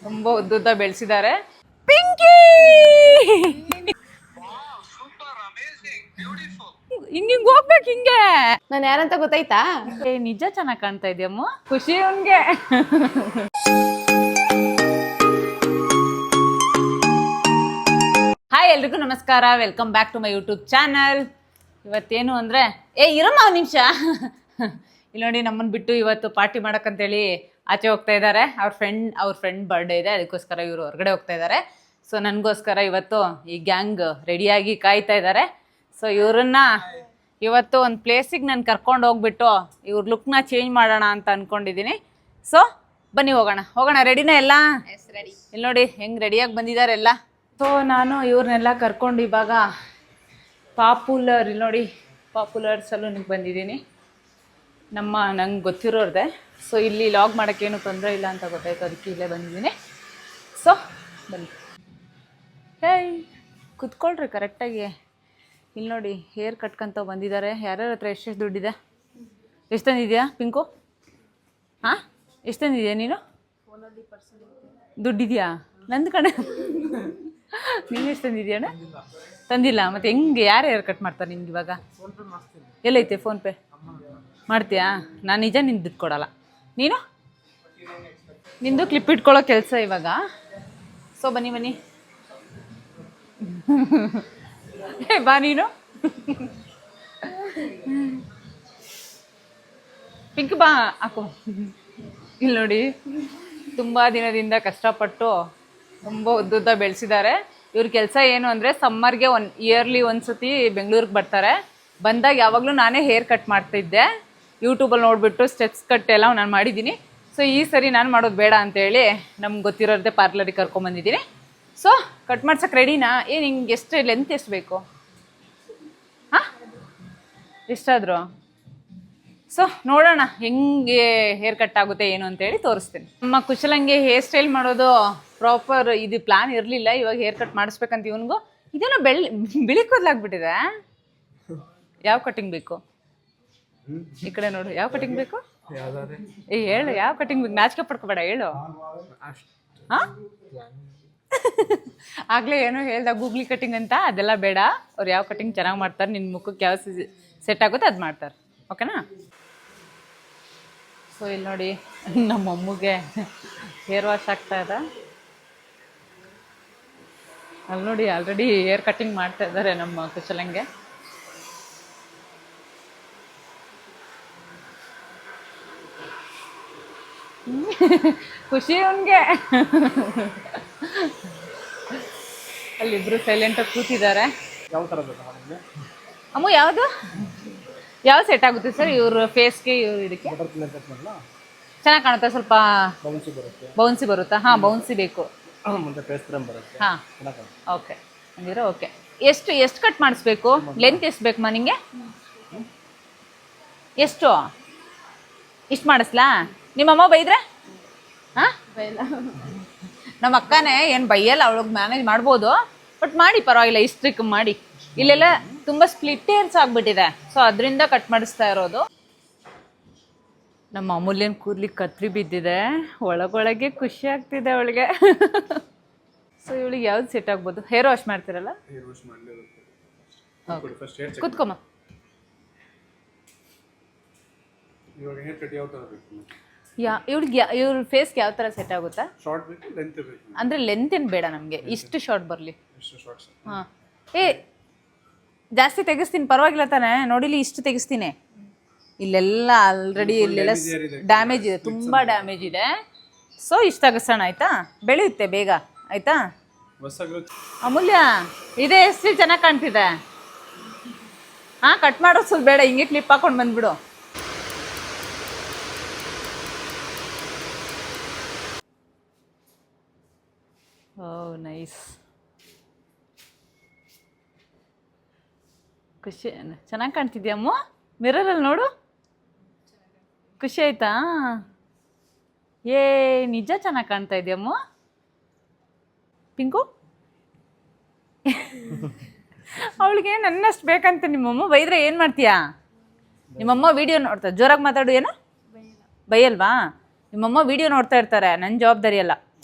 ತುಂಬ ಉದ್ದುದ್ದ ಬೆಳೆಸಿದ್ದಾರೆ. ಪಿಂಕಿ ಹಿಂಗಿಂಗ್ ಹೋಗ್ಬೇಕು ಹಿಂಗೆ. ನಾನು ಯಾರಂತ ಗೊತ್ತಾಯ್ತಾ? ನಿಜ ಚೆನ್ನಾಗಿ ಕಾಣ್ತಾ ಇದೆಯಮ್ಮ. ಖುಷಿ ಅವನ್ಗೆ. ಹಾಯ್ ಎಲ್ರಿಗೂ ನಮಸ್ಕಾರ, welcome back to my YouTube channel. ಇವತ್ತೇನು ಅಂದರೆ ಇರಮ್ಮ ಒಂದು ನಿಮಿಷ. ಇಲ್ಲಿ ನೋಡಿ, ನಮ್ಮನ್ನು ಬಿಟ್ಟು ಇವತ್ತು ಪಾರ್ಟಿ ಮಾಡೋಕ್ಕಂತೇಳಿ ಆಚೆ ಹೋಗ್ತಾ ಇದ್ದಾರೆ. ಅವ್ರ ಫ್ರೆಂಡ್ ಬರ್ಡೇ ಇದೆ, ಅದಕ್ಕೋಸ್ಕರ ಇವರು ಹೊರಗಡೆ ಹೋಗ್ತಾ ಇದ್ದಾರೆ. ಸೊ ನನಗೋಸ್ಕರ ಇವತ್ತು ಈ ಗ್ಯಾಂಗ್ ರೆಡಿಯಾಗಿ ಕಾಯ್ತಾ ಇದ್ದಾರೆ. ಸೊ ಇವ್ರನ್ನ ಇವತ್ತು ಒಂದು ಪ್ಲೇಸಿಗೆ ನಾನು ಕರ್ಕೊಂಡು ಹೋಗ್ಬಿಟ್ಟು ಇವ್ರ ಲುಕ್ನ ಚೇಂಜ್ ಮಾಡೋಣ ಅಂತ ಅಂದ್ಕೊಂಡಿದ್ದೀನಿ. ಸೊ ಬನ್ನಿ ಹೋಗೋಣ. ರೆಡಿನೇ ಎಲ್ಲ? ಇಲ್ಲಿ ನೋಡಿ ಹೆಂಗೆ ರೆಡಿಯಾಗಿ ಬಂದಿದ್ದಾರೆ ಎಲ್ಲ. ಸೊ ನಾನು ಇವ್ರನ್ನೆಲ್ಲ ಕರ್ಕೊಂಡು ಇವಾಗ ಇಲ್ಲಿ ನೋಡಿ ಪಾಪ್ಯುಲರ್ ಸಲೂನಿಗೆ ಬಂದಿದ್ದೀನಿ. ನಂಗೆ ಗೊತ್ತಿರೋರ್ದೆ. ಸೊ ಇಲ್ಲಿ ಲಾಗ್ ಮಾಡೋಕ್ಕೇನು ತೊಂದರೆ ಇಲ್ಲ ಅಂತ ಗೊತ್ತಾಯ್ತು, ಅದಕ್ಕೆ ಇಲ್ಲೇ ಬಂದಿದ್ದೀನಿ. ಸೊ ಬನ್ನಿ. ಹೇಯ್ ಕುತ್ಕೊಳ್ರಿ ಕರೆಕ್ಟಾಗಿ. ಇಲ್ಲಿ ನೋಡಿ ಹೇರ್ ಕಟ್ಕೊಂತ ಬಂದಿದ್ದಾರೆ. ಯಾರ್ಯಾರ ಹತ್ರ ಎಷ್ಟೆಷ್ಟು ದುಡ್ಡಿದೆ? ಎಷ್ಟು ತಂದಿದ್ಯಾ ಪಿಂಕು? ಹಾಂ, ಎಷ್ಟು ತಂದಿದ್ಯಾ ನೀನು? ದುಡ್ಡಿದೆಯಾ? ನಂದು ಕಡೆ ನೀನು ಎಷ್ಟು ತಂದಿದ್ಯಾಣ? ತಂದಿಲ್ಲ. ಮತ್ತು ಹೆಂಗೆ ಯಾರು ಹೇರ್ ಕಟ್ ಮಾಡ್ತಾರೆ ನಿಮ್ಗೆ ಇವಾಗ? ಎಲ್ಲೈತೆ ಫೋನ್ಪೇ? ಮಾಡ್ತೀಯಾ? ನಾನು ನಿಜ ನಿಂದು ದುಡ್ಡು ಕೊಡಲ್ಲ. ನೀನು ನಿಂದು ಕ್ಲಿಪ್ ಇಟ್ಕೊಳ್ಳೋ ಕೆಲಸ ಇವಾಗ. ಸೊ ಬನ್ನಿ ಬಾ ನೀನು. ಪಿಂಕ್ ಬಾ ಹಾಕು. ಇಲ್ಲಿ ನೋಡಿ, ತುಂಬ ದಿನದಿಂದ ಕಷ್ಟಪಟ್ಟು ತುಂಬ ಉದ್ದುದ್ದ ಬೆಳೆಸಿದ್ದಾರೆ. ಇವ್ರ ಕೆಲಸ ಏನು ಅಂದರೆ ಸಮ್ಮರ್ಗೆ ಇಯರ್ಲಿ ಒಂದ್ಸತಿ ಬೆಂಗಳೂರಿಗೆ ಬರ್ತಾರೆ. ಬಂದಾಗ ಯಾವಾಗಲೂ ನಾನೇ ಹೇರ್ ಕಟ್ ಮಾಡ್ತಿದ್ದೆ. ಯೂಟ್ಯೂಬಲ್ಲಿ ನೋಡಿಬಿಟ್ಟು ಸ್ಟೆಪ್ಸ್ ಕಟ್ ಎಲ್ಲ ನಾನು ಮಾಡಿದ್ದೀನಿ. ಸೊ ಈ ಸರಿ ನಾನು ಮಾಡೋದು ಬೇಡ ಅಂತೇಳಿ ನಮ್ಗೆ ಗೊತ್ತಿರೋದೇ ಪಾರ್ಲರಿಗೆ ಕರ್ಕೊಂಬಂದಿದ್ದೀನಿ. ಸೊ ಕಟ್ ಮಾಡ್ಸೋಕ್ಕೆ ರೆಡಿನಾ? ಹಿಂಗೆ ಎಷ್ಟು ಲೆಂತ್ ಎಷ್ಟು ಬೇಕು? ಹಾಂ, ಎಷ್ಟಾದರೂ? ಸೊ ನೋಡೋಣ ಹೆಂಗೆ ಹೇರ್ ಕಟ್ ಆಗುತ್ತೆ ಏನು ಅಂತೇಳಿ ತೋರಿಸ್ತೀನಿ. ನಮ್ಮ ಕುಶಲಂಗೆ ಹೇರ್ ಸ್ಟೈಲ್ ಮಾಡೋದು ಪ್ರಾಪರ್ ಇದು ಪ್ಲಾನ್ ಇರಲಿಲ್ಲ. ಇವಾಗ ಹೇರ್ ಕಟ್ ಮಾಡಿಸ್ಬೇಕಂತ ಇವನಿಗೂ ಇದೇನೋ ಬಿಳಿ ಕೂದಲಾಗ್ಬಿಟ್ಟಿದೆ. ಯಾವ ಕಟಿಂಗ್ ಬೇಕು? ಈ ಕಡೆ ನೋಡು, ಯಾವ ಕಟಿಂಗ್ ಬೇಕು? ಹೇಳು, ಯಾವ ಕಟಿಂಗ್ ಬೇಕು? ನಾಚಿಕೆ ಪಡ್ಕೋಬೇಡ, ಹೇಳು. ಹಾಂ, ಆಗಲೇ ಏನೋ ಹೇಳ್ದ ಗೂಗ್ಲಿ ಕಟಿಂಗ್ ಅಂತ, ಅದೆಲ್ಲ ಬೇಡ. ಅವ್ರು ಯಾವ ಕಟಿಂಗ್ ಚೆನ್ನಾಗಿ ಮಾಡ್ತಾರೆ, ನಿನ್ನ ಮುಖಕ್ಕೆ ಯಾವ ಸೆಟ್ ಆಗುತ್ತೆ ಅದು ಮಾಡ್ತಾರೆ. ಓಕೆನಾ? ಸೊ ಇಲ್ಲಿ ನೋಡಿ, ನಮ್ಮ ಅಮ್ಮಗೆ ಹೇರ್ ವಾಶ್ ಆಗ್ತಾ ಇದೆ. ಅಲ್ಲಿ ನೋಡಿ ಆಲ್ರೆಡಿ ಹೇರ್ ಕಟಿಂಗ್ ಮಾಡ್ತಾ ಇದ್ದಾರೆ ನಮ್ಮ ಕುಶಲಂಗೆ. ಖುಷಿ ಅವನ್ಗೆ. ಅಲ್ಲಿಬ್ರು ಸೈಲೆಂಟಾಗಿ ಕೂತಿದ್ದಾರೆ. ಅಮ್ಮ ಯಾವುದು ಯಾವ ಸೆಟ್ ಆಗುತ್ತೆ ಸರ್ ಇವ್ರ ಫೇಸ್ಗೆ? ಇವ್ರು ಇದಕ್ಕೆ ಚೆನ್ನಾಗಿ ಕಾಣುತ್ತೆ. ಸ್ವಲ್ಪ ಬೌನ್ಸಿ ಬರುತ್ತಾ? ಹಾಂ, ಬೌನ್ಸಿ ಬೇಕು. ಹಾಂ, ಓಕೆ ಅಂದಿರೋ ಓಕೆ. ಎಷ್ಟು ಕಟ್ ಮಾಡಿಸ್ಬೇಕು? ಲೆಂತ್ ಎಷ್ಟು ಬೇಕು ನಿಂಗೆ? ಎಷ್ಟು ಇಷ್ಟು ಮಾಡಿಸ್ಲಾ? ನಿಮ್ಮಮ್ಮ ಬೈದ್ರೆ? ಹಾಂ, ನಮ್ಮ ಅಕ್ಕನೇ ಏನು ಬೈಯಲ್ಲ, ಅವಳಿಗೆ ಮ್ಯಾನೇಜ್ ಮಾಡ್ಬೋದು. ಬಟ್ ಮಾಡಿ ಪರವಾಗಿಲ್ಲ, ಇಷ್ಟ್ರಿಕ್ ಮಾಡಿ. ಇಲ್ಲೆಲ್ಲ ತುಂಬ ಸ್ಪ್ಲಿಟ್ ಹೇರ್ಸ್ ಆಗಿಬಿಟ್ಟಿದೆ. ಸೊ ಅದರಿಂದ ಕಟ್ ಮಾಡಿಸ್ತಾ ಇರೋದು. ನಮ್ಮ ಅಮೂಲ್ಯನ ಕೂದಲಿಗೆ ಕತ್ರಿ ಬಿದ್ದಿದೆ. ಒಳಗೊಳಗೆ ಖುಷಿ ಆಗ್ತಿದೆ ಅವಳಿಗೆ. ಸೊ ಇವಳಿಗೆ ಯಾವ್ದು ಸೆಟ್ ಆಗ್ಬೋದು? ಹೇರ್ ವಾಶ್ ಮಾಡ್ತಿರಲ್ಲ? ಕೂತ್ಕೊಮ್ಮ. ಇವ್ರ ಫೇಸ್ಗೆ ಯಾವ ಥರ ಸೆಟ್ ಆಗುತ್ತಾ? ಅಂದರೆ ಲೆಂತ್ ಏನು ಬೇಡ ನಮಗೆ, ಇಷ್ಟು ಶಾರ್ಟ್ ಬರಲಿ. ಹಾಂ, ಜಾಸ್ತಿ ತೆಗಿಸ್ತೀನಿ ಪರವಾಗಿಲ್ಲ ತಾನೇ? ನೋಡಿಲಿ, ಇಷ್ಟು ತೆಗಿಸ್ತೀನಿ. ಇಲ್ಲೆಲ್ಲ ಆಲ್ರೆಡಿ ಇಲ್ಲೆಲ್ಲ ಡ್ಯಾಮೇಜ್ ಇದೆ, ತುಂಬ ಡ್ಯಾಮೇಜ್ ಇದೆ. ಸೊ ಇಷ್ಟು ತೆಗಿಸೋಣ ಆಯಿತಾ? ಬೆಳೆಯುತ್ತೆ ಬೇಗ ಆಯಿತಾ? ಅಮೂಲ್ಯ, ಇದೇ ಎಷ್ಟು ಚೆನ್ನಾಗಿ ಕಾಣ್ತಿದೆ. ಹಾಂ, ಕಟ್ ಮಾಡೋದು ಸ್ವಲ್ಪ ಬೇಡ, ಹಿಂಗೆ ಕ್ಲಿಪ್ ಹಾಕೊಂಡು ಬಂದ್ಬಿಡು. ಓ ನೈಸ್. ಖುಷಿ, ಚೆನ್ನಾಗಿ ಕಾಣ್ತಿದ್ಯಮ್ಮ ಮಿರರಲ್ಲಿ ನೋಡು. ಖುಷಿ ಆಯ್ತಾ? ನಿಜ ಚೆನ್ನಾಗಿ ಕಾಣ್ತಾ ಇದೆಯಮ್ಮ ಪಿಂಕು. ಅವಳಿಗೆ ನನ್ನಷ್ಟು ಬೇಕಂತ ನಿಮ್ಮಮ್ಮ ಬೈದ್ರೆ ಏನು ಮಾಡ್ತೀಯಾ? ನಿಮ್ಮಮ್ಮ ವಿಡಿಯೋ ನೋಡ್ತಾರೆ, ಜೋರಾಗಿ ಮಾತಾಡು. ಏನು ಬೈಯಲ್ವಾ? ನಿಮ್ಮಮ್ಮ ವಿಡಿಯೋ ನೋಡ್ತಾ ಇರ್ತಾರೆ, ನನ್ನ ಜವಾಬ್ದಾರಿ ಅಲ್ಲ.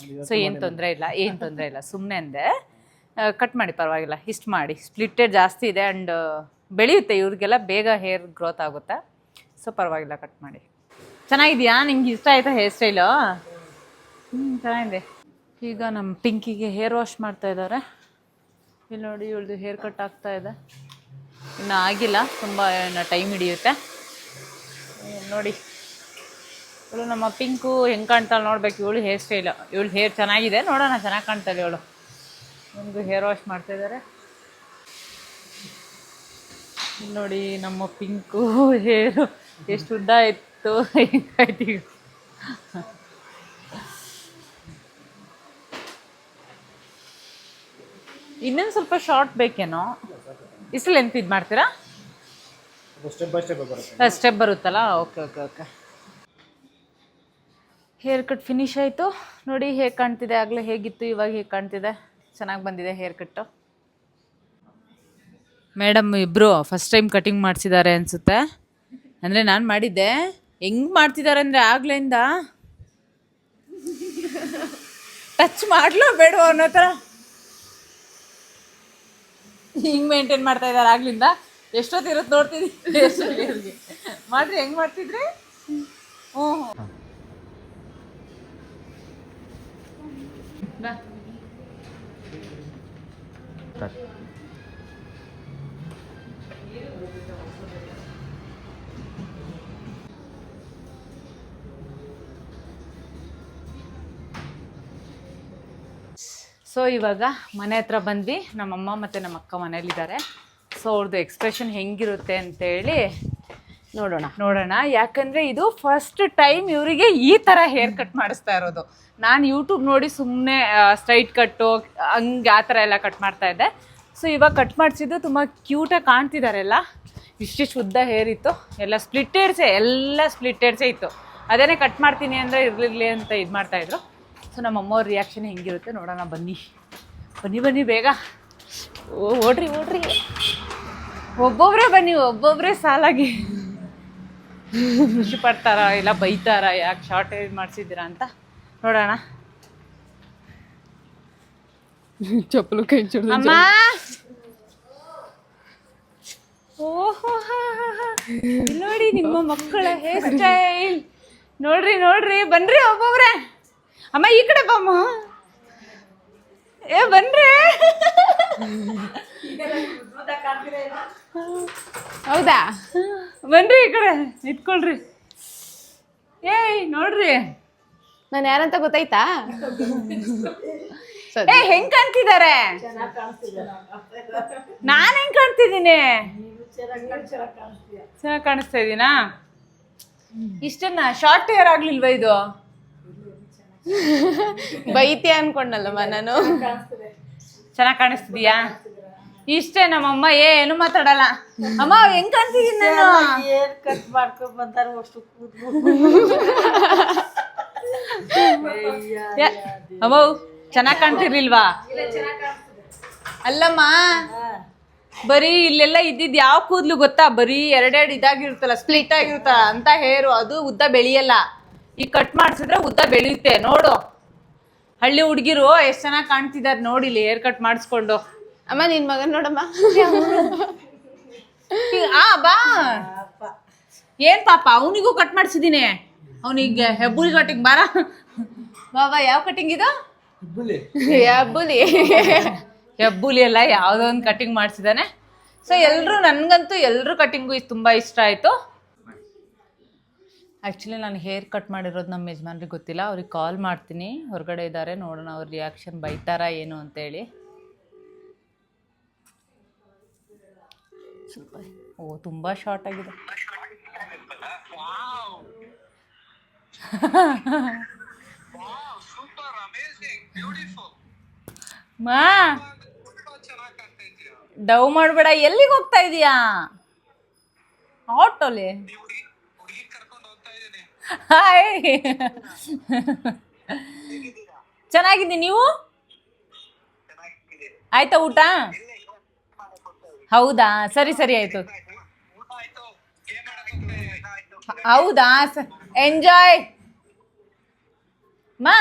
ಸೊ ಏನು ತೊಂದರೆ ಇಲ್ಲ ಸುಮ್ಮನೆ ಅಂದೆ. ಕಟ್ ಮಾಡಿ ಪರವಾಗಿಲ್ಲ, ಇಷ್ಟು ಮಾಡಿ. ಸ್ಪ್ಲಿಟ್ಟೆಡ್ ಜಾಸ್ತಿ ಇದೆ ಆ್ಯಂಡ್ ಬೆಳೆಯುತ್ತೆ, ಇವ್ರಿಗೆಲ್ಲ ಬೇಗ ಹೇರ್ ಗ್ರೋತ್ ಆಗುತ್ತೆ. ಸೊ ಪರವಾಗಿಲ್ಲ, ಕಟ್ ಮಾಡಿ. ಚೆನ್ನಾಗಿದೆಯಾ? ನಿಂಗೆ ಇಷ್ಟ ಆಯಿತಾ ಹೇರ್ ಸ್ಟೈಲು? ಚೆನ್ನಾಗಿದೆ. ಈಗ ನಮ್ಮ ಪಿಂಕಿಗೆ ಹೇರ್ ವಾಶ್ ಮಾಡ್ತಾ ಇದ್ದಾರೆ. ಇಲ್ಲಿ ನೋಡಿ, ಇವಳದು ಹೇರ್ ಕಟ್ ಆಗ್ತಾ ಇದೆ. ಇನ್ನು ಆಗಿಲ್ಲ, ತುಂಬ ಟೈಮ್ ಹಿಡಿಯುತ್ತೆ. ನೋಡಿ, ಇವಳು ನಮ್ಮ ಪಿಂಕು ಹೆಂಗೆ ಕಾಣ್ತಾಳೆ ನೋಡ್ಬೇಕು. ಇವಳು ಹೇರ್ ಸ್ಟೈಲು, ಇವಳು ಹೇರ್ ಚೆನ್ನಾಗಿದೆ, ನೋಡೋಣ ಚೆನ್ನಾಗಿ ಕಾಣ್ತಾಳೆ ಇವಳು. ನಮಗೂ ಹೇರ್ ವಾಶ್ ಮಾಡ್ತಾ ಇದ್ದಾರೆ. ನೋಡಿ ನಮ್ಮ ಪಿಂಕು ಹೇರು ಎಷ್ಟು ಉದ್ದ ಇತ್ತು, ಹೆಂಗಾಯ್ತು ಈಗ. ಇನ್ನೊಂದು ಸ್ವಲ್ಪ ಶಾರ್ಟ್ ಬೇಕೇನೋ? ಇಷ್ಟು ಲೆಂತ್ ಇದು ಮಾಡ್ತೀರಾ? ಸ್ಟೆಪ್ ಬರುತ್ತಲ್ಲ. ಓಕೆ. ಹೇರ್ ಕಟ್ ಫಿನಿಶ್ ಆಯಿತು. ನೋಡಿ ಹೇಗೆ ಕಾಣ್ತಿದೆ. ಆಗಲೇ ಹೇಗಿತ್ತು, ಇವಾಗ ಹೇಗೆ ಕಾಣ್ತಿದೆ. ಚೆನ್ನಾಗಿ ಬಂದಿದೆ ಹೇರ್ ಕಟ್ಟು. ಮೇಡಮ್ ಇಬ್ಬರು ಫಸ್ಟ್ ಟೈಮ್ ಕಟಿಂಗ್ ಮಾಡಿಸಿದ್ದಾರೆ ಅನಿಸುತ್ತೆ. ಅಂದರೆ ನಾನು ಮಾಡಿದ್ದೆ. ಹೆಂಗೆ ಮಾಡ್ತಿದ್ದಾರೆ ಅಂದರೆ ಆಗ್ಲಿಂದ ಟಚ್ ಮಾಡಲೋ ಬೇಡವೋ ಅನ್ನೋ ಥರ ಹಿಂಗೆ ಮೇಂಟೈನ್ ಮಾಡ್ತಾ ಇದ್ದಾರೆ ಆಗ್ಲಿಂದ. ಎಷ್ಟೊತ್ತಿರುತ್ತೆ ನೋಡ್ತಿದ್ವಿ. ಎಷ್ಟೊತ್ತಿಗೆ ಮಾಡ್ರಿ, ಹೆಂಗೆ ಮಾಡ್ತಿದ್ರಿ? ಹ್ಞೂ ಬಾ. ಸೊ ಇವಾಗ ಮನೆ ಹತ್ರ ಬಂದ್ವಿ. ನಮ್ಮಮ್ಮ ಮತ್ತು ನಮ್ಮ ಅಕ್ಕ ಮನೇಲಿದ್ದಾರೆ. ಸೊ ಅವ್ರದ್ದು ಎಕ್ಸ್ಪ್ರೆಷನ್ ಹೆಂಗಿರುತ್ತೆ ಅಂತೇಳಿ ನೋಡೋಣ. ಯಾಕಂದರೆ ಇದು ಫಸ್ಟ್ ಟೈಮ್ ಇವರಿಗೆ ಈ ಥರ ಹೇರ್ ಕಟ್ ಮಾಡಿಸ್ತಾ ಇರೋದು. ನಾನು ಯೂಟ್ಯೂಬ್ ನೋಡಿ ಸುಮ್ಮನೆ ಸ್ಟ್ರೈಟ್ ಕಟ್ಟು ಹಂಗೆ ಆ ಥರ ಎಲ್ಲ ಕಟ್ ಮಾಡ್ತಾ ಇದ್ದೆ. ಸೊ ಇವಾಗ ಕಟ್ ಮಾಡಿಸಿದ್ದು ತುಂಬ ಕ್ಯೂಟಾಗಿ ಕಾಣ್ತಿದ್ದಾರೆ. ಎಲ್ಲ ಇಷ್ಟಿಷ್ಟು ಉದ್ದ ಹೇರ್ ಇತ್ತು, ಎಲ್ಲ ಸ್ಪ್ಲಿಟ್ಟೆಡ್ಸೇ ಇತ್ತು. ಅದೇನೇ ಕಟ್ ಮಾಡ್ತೀನಿ ಅಂದರೆ ಇರಲಿರಲಿ ಅಂತ ಇದು ಮಾಡ್ತಾಯಿದ್ರು. ಸೊ ನಮ್ಮಮ್ಮವ್ರ ರಿಯಾಕ್ಷನ್ ಹೆಂಗಿರುತ್ತೆ ನೋಡೋಣ. ಬನ್ನಿ ಬೇಗ. ಓಡ್ರಿ. ಒಬ್ಬೊಬ್ಬರೇ ಸಾಲಾಗಿ ಖುಷಿ ಪಡ್ತಾರ, ಇಲ್ಲ ಬೈತಾರ, ಯಾಕೆ ಶಾರ್ಟೇಜ್ ಮಾಡಿಸಿದ್ದೀರಾ ಅಂತ ನೋಡೋಣ. ಚಪ್ಪಲು ಕೈ ಚೂಡು ಅಮ್ಮ. ಓಹೋ, ನೋಡಿ ನಿಮ್ಮ ಮಕ್ಕಳ ಹೇರ್ ಸ್ಟೈಲ್ ನೋಡ್ರಿ. ಬನ್ರಿ ಒಬ್ಬೊಬ್ರೆ. ಅಮ್ಮ ಈ ಕಡೆ ಬಮ್ಮ. ಬನ್ರಿ. ಹೌದಾ? ಬನ್ರಿ ಈ ಕಡೆ ನಿಂತ್ಕೊಳ್ರಿ. ನೋಡ್ರಿ ನಾನು ಯಾರಂತ ಗೊತ್ತಾಯ್ತಾ? ಹೆಂಗ್ ಕಾಣ್ತಿದ್ದಾರೆ? ನಾನು ಹೆಂಗ್ ಕಾಣ್ತಿದ್ದೀನಿ? ಚೆನ್ನಾಗಿ ಕಾಣಿಸ್ತಾ ಇದೀನಾ? ಇಷ್ಟನ್ನ ಶಾರ್ಟ್ ಹೇರ್ ಆಗ್ಲಿಲ್ವಾ ಇದು? ಬೈತಿ ಅನ್ಕೊಂಡಲ್ಲಮ್ಮ ನಾನು. ಚೆನ್ನಾಗಿ ಕಾಣಿಸ್ತಿದೀಯಾ? ಇಷ್ಟೇ. ನಮ್ಮಮ್ಮ ಏನು ಮಾತಾಡಲ್ಲ. ಅಮ್ಮ ಹೆಂಗ್ ಕಾಣ್ತಿದೀನಿ ನಾನು? ಕಟ್ ಮಾಡ್ಕೊಂಡ್ ಬಂದಾರ ಅಷ್ಟು ಕೂದ್ಲು. ಅಮ್ಮ ಚೆನ್ನಾಗಿ ಕಾಣ್ತಿರ್ಲಿಲ್ವಾ? ಅಲ್ಲಮ್ಮ, ಬರೀ ಇಲ್ಲೆಲ್ಲ ಇದ್ದಿದ್ ಯಾವ ಕೂದ್ಲು ಗೊತ್ತಾ? ಬರೀ ಎರಡೆರಡು ಇದಾಗಿರುತ್ತಲ್ಲ, ಸ್ಪ್ಲಿಟ್ ಆಗಿರುತ್ತಲ್ಲ ಅಂತ ಹೇರು. ಅದು ಉದ್ದ ಬೆಳೆಯಲ್ಲ. ಈಗ ಕಟ್ ಮಾಡಿಸಿದ್ರೆ ಉದ್ದ ಬೆಳೆಯುತ್ತೆ. ನೋಡು, ಹಳ್ಳಿ ಹುಡುಗಿರು ಎಷ್ಟು ಚೆನ್ನಾಗಿ ಕಾಣ್ತಿದ್ದಾರೆ ನೋಡಿಲಿ ಹೇರ್ ಕಟ್ ಮಾಡಿಸ್ಕೊಂಡು. ಅಮ್ಮ ನಿನ್ ಮಗನ್ ನೋಡಮ್ಮ. ಬಾ. ಏನ್ ಪಾಪ, ಅವನಿಗೂ ಕಟ್ ಮಾಡಿಸಿದೀನಿ. ಅವನಿಗೆ ಹೆಬ್ಬುಲಿ ಕಟಿಂಗ್ ಬಾರ. ಬಾಬಾ, ಯಾವ ಕಟಿಂಗ್ ಇದು? ಹೆಬ್ಬುಲಿ ಅಲ್ಲ, ಯಾವುದೋ ಒಂದು ಕಟಿಂಗ್ ಮಾಡಿಸಿದಾನೆ. ಸೊ ನನ್ಗಂತೂ ಎಲ್ರು ಕಟಿಂಗು ತುಂಬಾ ಇಷ್ಟ ಆಯ್ತು. ಆ್ಯಕ್ಚುಲಿ ನಾನು ಹೇರ್ ಕಟ್ ಮಾಡಿರೋದು ನಮ್ಮ ಯಜಮಾನ್ರಿಗೆ ಗೊತ್ತಿಲ್ಲ. ಅವ್ರಿಗೆ ಕಾಲ್ ಮಾಡ್ತೀನಿ, ಹೊರಗಡೆ ಇದ್ದಾರೆ, ನೋಡೋಣ ಅವ್ರ ರಿಯಾಕ್ಷನ್, ಬೈತಾರಾ ಏನು ಅಂತೇಳಿ. ಸ್ವಲ್ಪ ತುಂಬ ಶಾರ್ಟ್ ಆಗಿದೆ. ಮಾ ಡವ್ ಮಾಡಬೇಡ. ಎಲ್ಲಿಗೆ ಹೋಗ್ತಾ ಇದೀಯಾ? ಆಟೋಲಿ. ಹಾಯ್, ಚೆನ್ನಾಗಿದ್ದೀನಿ. ನೀವು? ಆಯ್ತಾ ಊಟ? ಹೌದಾ, ಸರಿ ಆಯ್ತು. ಹೌದಾ, ಎಂಜಾಯ್. ಮಾ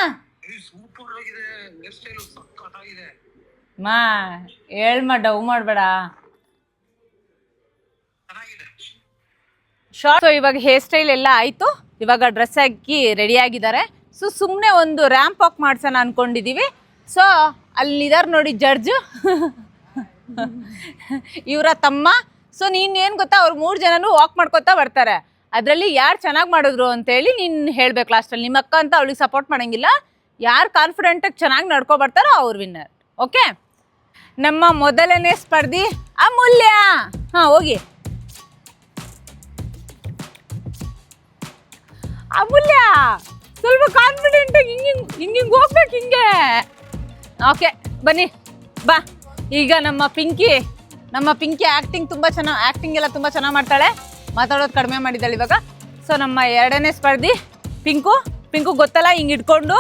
ಮಾ ಹೇಳ್ಮ ಡವ್ ಮಾಡಬೇಡ. ಶಾರ್ಟ್. ಸೊ ಇವಾಗ ಹೇರ್ ಸ್ಟೈಲ್ ಎಲ್ಲ ಆಯಿತು. ಇವಾಗ ಡ್ರೆಸ್ ಹಾಕಿ ರೆಡಿ ಆಗಿದ್ದಾರೆ. ಸೊ ಸುಮ್ಮನೆ ಒಂದು ರ್ಯಾಂಪ್ ವಾಕ್ ಮಾಡ್ಸೋಣ ಅನ್ಕೊಂಡಿದ್ದೀವಿ. ಸೊ ಅಲ್ಲಿದ್ದಾರೆ ನೋಡಿ ಜಡ್ಜ್, ಇವರ ತಮ್ಮ. ಸೊ ನೀನೇನು ಗೊತ್ತಾ, ಅವ್ರು 3 ಜನನು ವಾಕ್ ಮಾಡ್ಕೊತಾ ಬರ್ತಾರೆ. ಅದರಲ್ಲಿ ಯಾರು ಚೆನ್ನಾಗಿ ಮಾಡಿದ್ರು ಅಂತೇಳಿ ನೀನು ಹೇಳ್ಬೇಕು ಲಾಸ್ಟಲ್ಲಿ. ನಿಮ್ಮ ಅಕ್ಕ ಅಂತ ಅವಳಿಗೆ ಸಪೋರ್ಟ್ ಮಾಡೋಂಗಿಲ್ಲ. ಯಾರು ಕಾನ್ಫಿಡೆಂಟಾಗಿ ಚೆನ್ನಾಗಿ ನಡ್ಕೊ ಬರ್ತಾರೋ ಅವ್ರು ವಿನ್ನರ್. ಓಕೆ, ನಮ್ಮ ಮೊದಲನೇ ಸ್ಪರ್ಧಿ ಅಮೂಲ್ಯ. ಹಾಂ ಹೋಗಿ ಅಮೂಲ್ಯ, ಸ್ವಲ್ಪ ಕಾನ್ಫಿಡೆಂಟಾಗಿ ಹಿಂಗೆ ಹೋಗ್ಬೇಕು ಹಿಂಗೆ. ಓಕೆ ಬನ್ನಿ ಬಾ. ಈಗ ನಮ್ಮ ಪಿಂಕಿ ಆ್ಯಕ್ಟಿಂಗ್ ಎಲ್ಲ ತುಂಬ ಚೆನ್ನಾಗಿ ಮಾಡ್ತಾಳೆ. ಮಾತಾಡೋದು ಕಡಿಮೆ ಮಾಡಿದ್ದಾಳೆ ಇವಾಗ. ಸೊ ನಮ್ಮ 2ನೇ ಸ್ಪರ್ಧಿ ಪಿಂಕು ಗೊತ್ತಲ್ಲ, ಹಿಂಗೆ ಇಟ್ಕೊಂಡು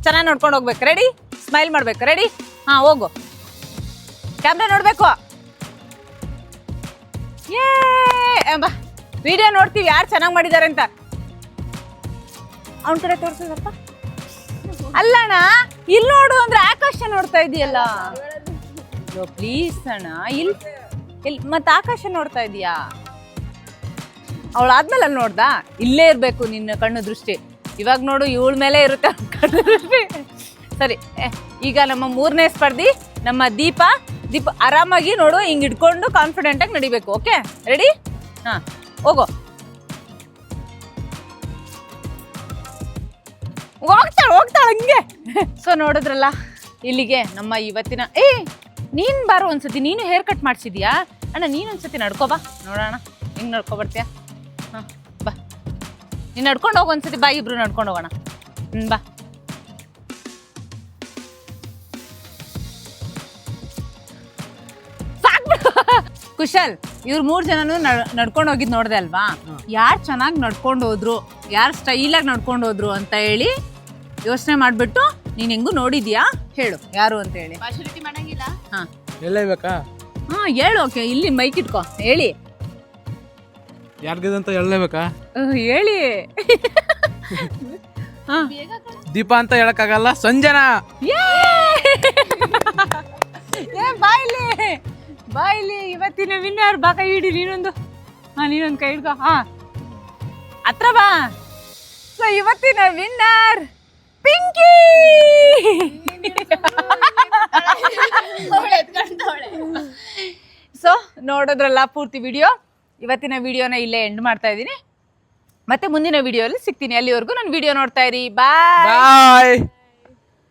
ಚೆನ್ನಾಗಿ ನೋಡ್ಕೊಂಡು ಹೋಗ್ಬೇಕು. ರೆಡಿ? ಸ್ಮೈಲ್ ಮಾಡ್ಬೇಕು. ರೆಡಿ? ಹಾಂ ಹೋಗು, ಕ್ಯಾಮ್ರಾ ನೋಡಬೇಕು. ಬಾ, ವಿಡಿಯೋ ನೋಡ್ತೀವಿ ಯಾರು ಚೆನ್ನಾಗಿ ಮಾಡಿದ್ದಾರೆ ಅಂತ. ಅವನ ಕಡೆ ತೋರಿಸೋದಪ್ಪ. ಅಲ್ಲಣ್ಣ, ಇಲ್ಲಿ ನೋಡು ಅಂದ್ರೆ ಆಕಾಶ ನೋಡ್ತಾ ಇದೀಯಲ್ಲ. ಪ್ಲೀಸ್ ಅಣ್ಣ, ಇಲ್ಲಿ ಮತ್ತೆ ಆಕಾಶ ನೋಡ್ತಾ ಇದೀಯಾ? ಅವಳಾದ್ಮೇಲೆ ಅಲ್ಲಿ ನೋಡ್ದ? ಇಲ್ಲೇ ಇರಬೇಕು ನಿನ್ನ ಕಣ್ಣು ದೃಷ್ಟಿ. ಇವಾಗ ನೋಡು ಇವಳ ಮೇಲೆ ಇರುತ್ತೆ ಕಣ್ಣು ದೃಷ್ಟಿ. ಸರಿ, ಈಗ ನಮ್ಮ 3ನೇ ಸ್ಪರ್ಧಿ ನಮ್ಮ ದೀಪ ಆರಾಮಾಗಿ ನೋಡು, ಹಿಂಗೆ ಇಟ್ಕೊಂಡು ಕಾನ್ಫಿಡೆಂಟಾಗಿ ನಡಿಬೇಕು. Okay ready? ಹಾಂ ಹೋಗೋ, ಹೋಗ್ತಾಳೆ ಹಂಗೆ. ಸೊ ನೋಡಿದ್ರಲ್ಲ, ಇಲ್ಲಿಗೆ ನಮ್ಮ ಇವತ್ತಿನ ನೀನು ಬಾರೋ ಒಂದ್ಸತಿ. ನೀನು ಹೇರ್ ಕಟ್ ಮಾಡಿಸಿದ್ಯಾ ಅಣ್ಣ? ನೀನು ಒಂದ್ಸತಿ ನಡ್ಕೋಬಾ ನೋಡೋಣ ಹಿಂಗೆ ನಡ್ಕೊಬರ್ತೀಯ. ಹಾಂ ಬಾ, ನೀನು ನಡ್ಕೊಂಡು ಹೋಗು ಒಂದ್ಸತಿ. ಬಾ, ಇಬ್ರು ನಡ್ಕೊಂಡು ಹೋಗೋಣ. ಬಾ. ಕುಶಲ್, ಇವ್ರು 3 ಜನನು ನಡ್ಕೊಂಡು ಹೋಗಿದ್ ನೋಡ್ದೆ ಅಲ್ವಾ? ಯಾರು ಚೆನ್ನಾಗಿ ನಡ್ಕೊಂಡು ಹೋದ್ರು, ಯಾರು ಸ್ಟೈಲಾಗಿ ನಡ್ಕೊಂಡು ಹೋದ್ರು ಅಂತ ಹೇಳಿ ಯೋಚನೆ ಮಾಡ್ಬಿಟ್ಟು ನೀನ್ ಹೆಂಗೂ ನೋಡಿದ್ಯಾ ಹೇಳು ಯಾರು ಅಂತ ಹೇಳಿ. ಹಾ ಹೇಳಬೇಕಾ? ಹಾ ಹೇಳು. ಓಕೆ, ಇಲ್ಲಿ ಮೈಕ್ ಇಟ್ಕೋ, ಹೇಳಿ. ಯಾರಿಗಂತ ಹೇಳಲೇಬೇಕಾ? ಹೇಳಿ. ದೀಪ ಅಂತ ಹೇಳಕ್ಕಾಗಲ್ಲ, ಸಂಜನಾ. ಬಾಯ್ಲಿ ಇವತ್ತಿನ ವಿನ್ನರ್. ಬಾ, ಕೈ ಹಿಡಿ ನೀನೊಂದು. ನೀನೊಂದು ಕೈ ಹಿಡ್ಕೋ. ಹಾ ಹತ್ರ ಬಾ. ಸೊ ಇವತ್ತಿನ ವಿನ್ನರ್ ಪಿಂಕಿ. ಸೊ ನೋಡೋದ್ರಲ್ಲ ಪೂರ್ತಿ ವಿಡಿಯೋ. ಇವತ್ತಿನ ವಿಡಿಯೋನ ಇಲ್ಲೇ ಎಂಡ್ ಮಾಡ್ತಾ ಇದ್ದೀನಿ. ಮತ್ತೆ ಮುಂದಿನ ವಿಡಿಯೋಲಿ ಸಿಗ್ತೀನಿ. ಅಲ್ಲಿವರೆಗೂ ನನ್ನ ವಿಡಿಯೋ ನೋಡ್ತಾ ಇರಿ. ಬಾಯ್.